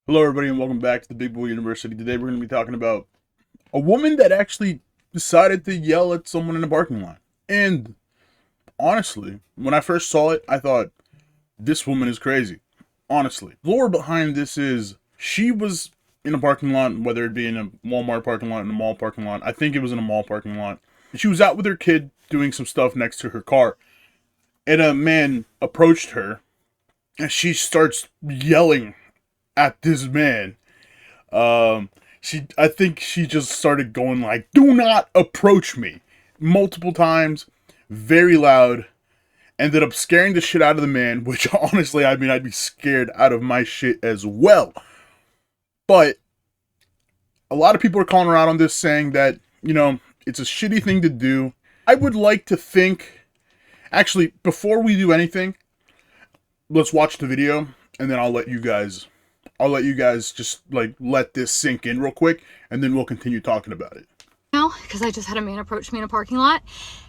Hello, everybody, and welcome back to the Big Boy University. Today, we're going to be talking about a woman that actually decided to yell at someone in a parking lot. And honestly, when I first saw it, I thought, this woman is crazy. Honestly. The lore behind this is she was in a parking lot, whether it be in a Walmart parking lot, in a mall parking lot. I think it was in a mall parking lot. She was out with her kid doing some stuff next to her car. And a man approached her, and she starts yelling at this man. Um, I think she just started going like, "Do not approach me," multiple times, very loud. Ended up scaring the shit out of the man, which honestly, I mean, I'd be scared out of my shit as well. But a lot of people are calling her out on this, saying that, it's a shitty thing to do. I would like to think, actually, before we do anything, let's watch the video, and then I'll let you guys just like let this sink in real quick, and then we'll continue talking about it. Now, because I just had a man approach me in a parking lot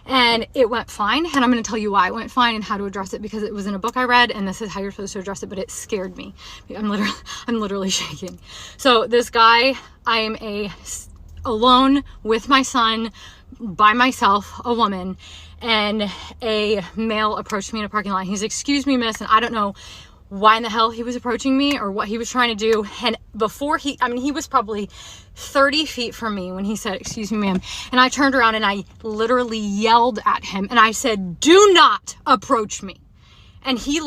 and it went fine, and I'm going to tell you why it went fine and how to address it, because it was in a book I read and this is how you're supposed to address it, but it scared me. I'm literally shaking. So this guy, I am alone with my son, by myself, a woman, and a male approached me in a parking lot. He's, "Excuse me, miss," and I don't know why in the hell he was approaching me or what he was trying to do. And before he was probably 30 feet from me when he said, "Excuse me, ma'am." And I turned around and I literally yelled at him and I said, "Do not approach me." And he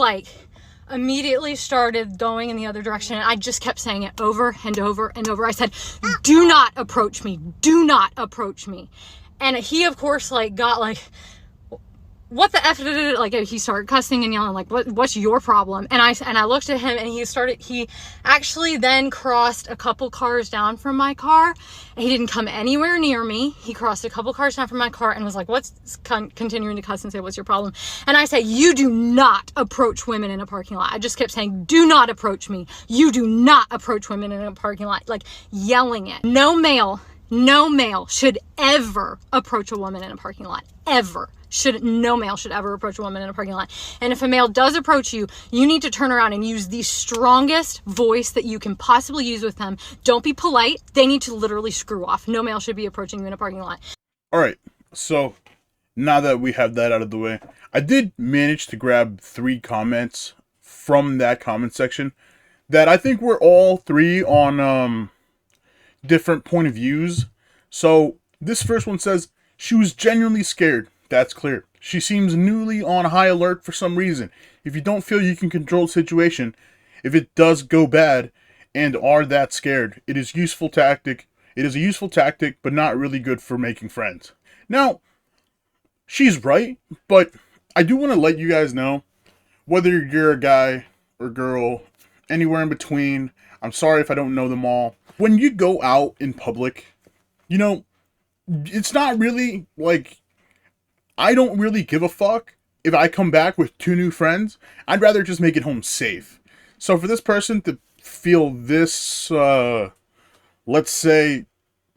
immediately started going in the other direction. And I just kept saying it over and over and over. I said, "Do not approach me. Do not approach me." And he, of course, got what the F did it? Like, he started cussing and yelling, like, what's your problem? And I looked at him and he actually then crossed a couple cars down from my car. And he didn't come anywhere near me. He crossed a couple cars down from my car and was like, continuing to cuss and say, "What's your problem?" And I said, "You do not approach women in a parking lot." I just kept saying, "Do not approach me. You do not approach women in a parking lot," like yelling it. No male should ever approach a woman in a parking lot. Ever. No male should ever approach a woman in a parking lot. And if a male does approach you, you need to turn around and use the strongest voice that you can possibly use with them. Don't be polite. They need to literally screw off. No male should be approaching you in a parking lot. All right, so now that we have that out of the way, I did manage to grab 3 comments from that comment section that I think were all 3 on different point of views. So this first one says, "She was genuinely scared. That's clear. She seems newly on high alert for some reason. If you don't feel you can control the situation, if it does go bad, and are that scared, it is a useful tactic, but not really good for making friends." Now, she's right, but I do want to let you guys know, whether you're a guy or girl, anywhere in between, I'm sorry if I don't know them all. When you go out in public, it's not really like, I don't really give a fuck if I come back with 2 new friends. I'd rather just make it home safe. So for this person to feel this, let's say,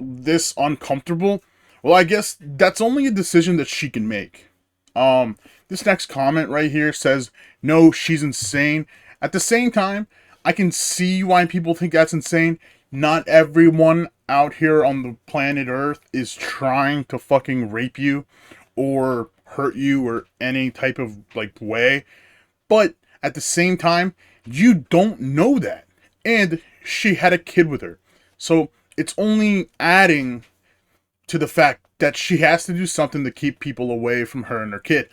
this uncomfortable, well, I guess that's only a decision that she can make. This next comment right here says, "No, she's insane." At the same time, I can see why people think that's insane. Not everyone out here on the planet Earth is trying to fucking rape you or hurt you or any type of way. But at the same time, you don't know that. And she had a kid with her. So it's only adding to the fact that she has to do something to keep people away from her and her kid.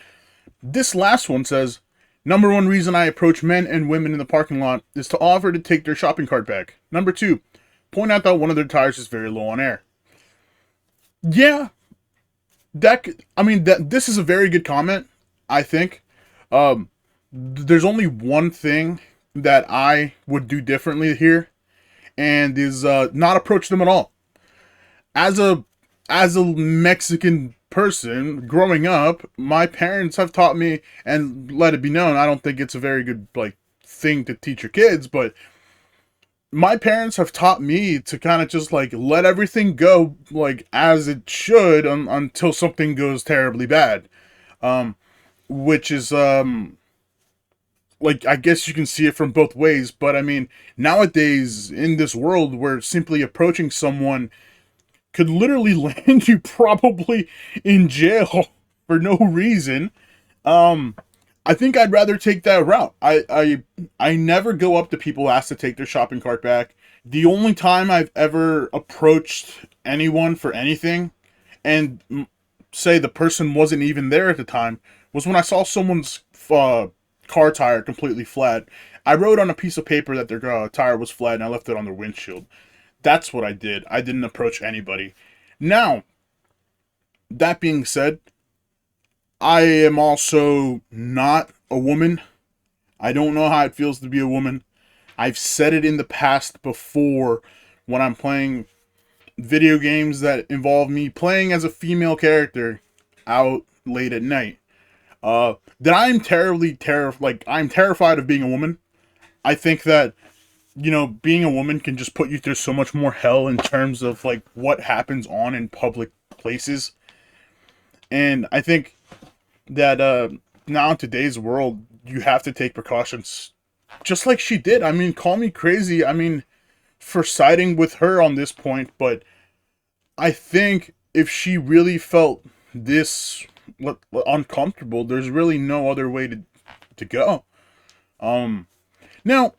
This last one says, "Number 1 reason I approach men and women in the parking lot is to offer to take their shopping cart back. Number 2, point out that one of their tires is very low on air." Yeah, this is a very good comment, I think. There's only one thing that I would do differently here, and is not approach them at all. As a Mexican person growing up, my parents have taught me, and let it be known, I don't think it's a very good thing to teach your kids, but my parents have taught me to kind of just let everything go as it should, until something goes terribly bad, which is like, I guess you can see it from both ways, but I mean, nowadays, in this world where simply approaching someone could literally land you probably in jail for no reason, I think I'd rather take that route. I never go up to people asked to take their shopping cart back. The only time I've ever approached anyone for anything, and say the person wasn't even there at the time, was when I saw someone's car tire completely flat. I wrote on a piece of paper that their tire was flat, and I left it on their windshield. That's what I did. I didn't approach anybody. Now, that being said, I am also not a woman. I don't know how it feels to be a woman. I've said it in the past before when I'm playing video games that involve me playing as a female character out late at night. That I'm I'm terrified of being a woman. I think that, you know, being a woman can just put you through so much more hell in terms of like what happens on in public places. And I think that now in today's world, you have to take precautions just like she did. I mean, call me crazy, I mean, for siding with her on this point, but I think if she really felt this uncomfortable, there's really no other way to go. Now,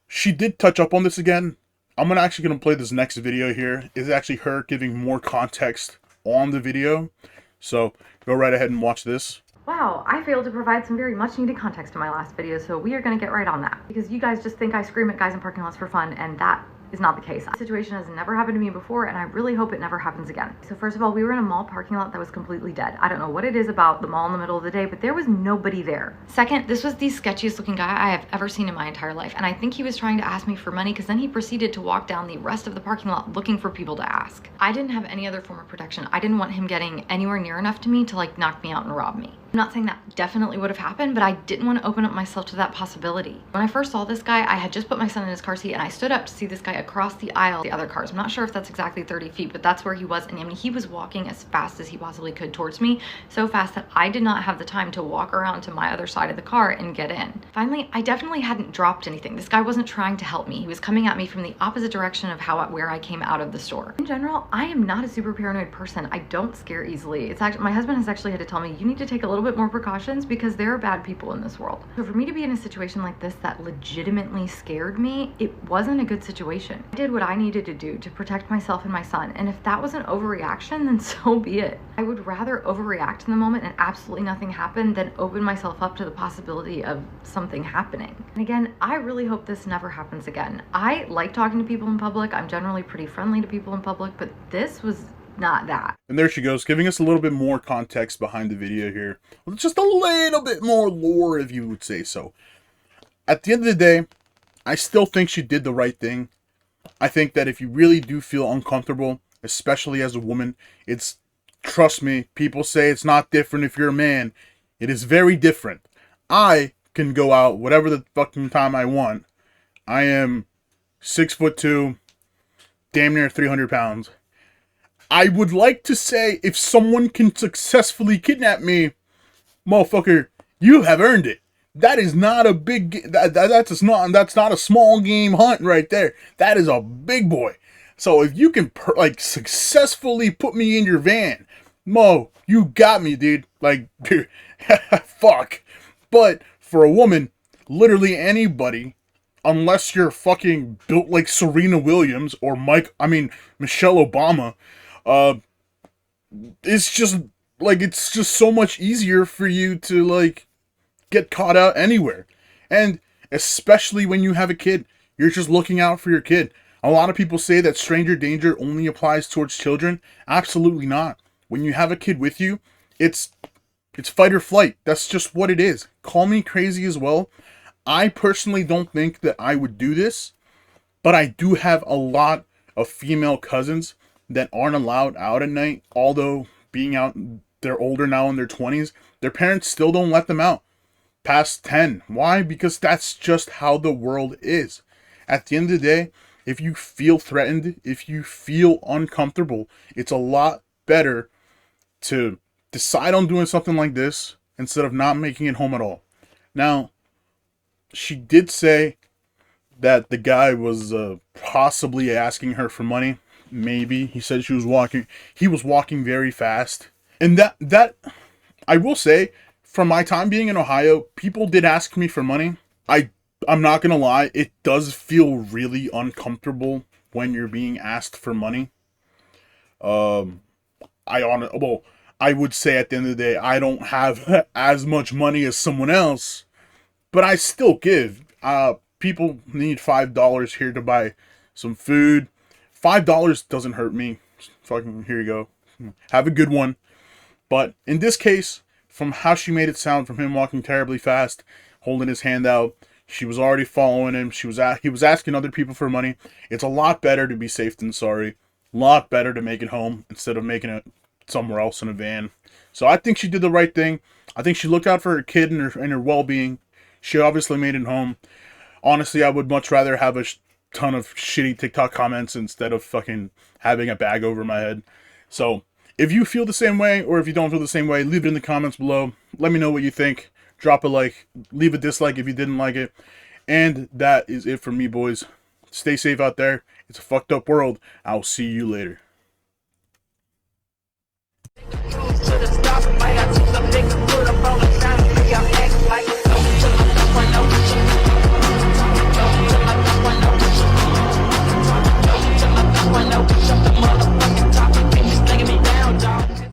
she did touch up on this again. I'm actually gonna play this next video here. It's actually her giving more context on the video. So go right ahead and watch this. Wow, I failed to provide some very much needed context in my last video, so we are going to get right on that. Because you guys just think I scream at guys in parking lots for fun, and that is not the case. This situation has never happened to me before, and I really hope it never happens again. So first of all, we were in a mall parking lot that was completely dead. I don't know what it is about the mall in the middle of the day, but there was nobody there. Second, this was the sketchiest looking guy I have ever seen in my entire life, and I think he was trying to ask me for money because then he proceeded to walk down the rest of the parking lot looking for people to ask. I didn't have any other form of protection. I didn't want him getting anywhere near enough to me to like knock me out and rob me. I'm not saying that definitely would have happened, but I didn't want to open up myself to that possibility. When I first saw this guy, I had just put my son in his car seat and I stood up to see this guy across the aisle, the other cars. I'm not sure if that's exactly 30 feet, but that's where he was. And I mean, he was walking as fast as he possibly could towards me, so fast that I did not have the time to walk around to my other side of the car and get in. Finally, I definitely hadn't dropped anything. This guy wasn't trying to help me. He was coming at me from the opposite direction of where I came out of the store. In general, I am not a super paranoid person. I don't scare easily. It's actually, my husband has actually had to tell me, you need to take a little bit more precautions because there are bad people in this world. So for me to be in a situation like this that legitimately scared me, it wasn't a good situation. I did what I needed to do to protect myself and my son, and if that was an overreaction, then so be it. I would rather overreact in the moment and absolutely nothing happen than open myself up to the possibility of something happening. And again, I really hope this never happens again. I like talking to people in public. I'm generally pretty friendly to people in public, but this was not that. And there she goes, giving us a little bit more context behind the video here. Just a little bit more lore, if you would say so. At the end of the day, I still think she did the right thing. I think that if you really do feel uncomfortable, especially as a woman, trust me, people say it's not different if you're a man. It is very different. I can go out whatever the fucking time I want. I am 6'2", damn near 300 pounds. I would like to say if someone can successfully kidnap me, motherfucker, you have earned it. That is not a big, that's not a small game hunt right there. That is a big boy. So if you can successfully put me in your van, Mo, you got me, dude. Like, dude, fuck. But for a woman, literally anybody, unless you're fucking built like Serena Williams or Michelle Obama, it's just so much easier for you to like get caught out anywhere. And especially when you have a kid, you're just looking out for your kid. A lot of people say that stranger danger only applies towards children. Absolutely not. When you have a kid with you, it's fight or flight. That's just what it is. Call me crazy as well. I personally don't think that I would do this, but I do have a lot of female cousins that aren't allowed out at night, although being out, they're older now in their 20s, their parents still don't let them out past 10. Why? Because that's just how the world is. At the end of the day, if you feel threatened, if you feel uncomfortable, it's a lot better to decide on doing something like this instead of not making it home at all. Now, she did say that the guy was possibly asking her for money. Maybe he said he was walking very fast, and that I will say, from my time being in Ohio, people did ask me for money. I'm not gonna lie, it does feel really uncomfortable when you're being asked for money. Um, I would say at the end of the day, I don't have as much money as someone else, but I still give. People need $5 here to buy some food. $5 doesn't hurt me. Fucking here you go. Have a good one. But in this case, from how she made it sound, from him walking terribly fast, holding his hand out, she was already following him. He was asking other people for money. It's a lot better to be safe than sorry. A lot better to make it home instead of making it somewhere else in a van. So I think she did the right thing. I think she looked out for her kid and her well-being. She obviously made it home. Honestly, I would much rather have a ton of shitty TikTok comments instead of fucking having a bag over my head. So, if you feel the same way, or if you don't feel the same way, leave it in the comments below. Let me know what you think. Drop a like. Leave a dislike if you didn't like it. And that is it for me, boys. Stay safe out there. It's a fucked up world. I'll see you later.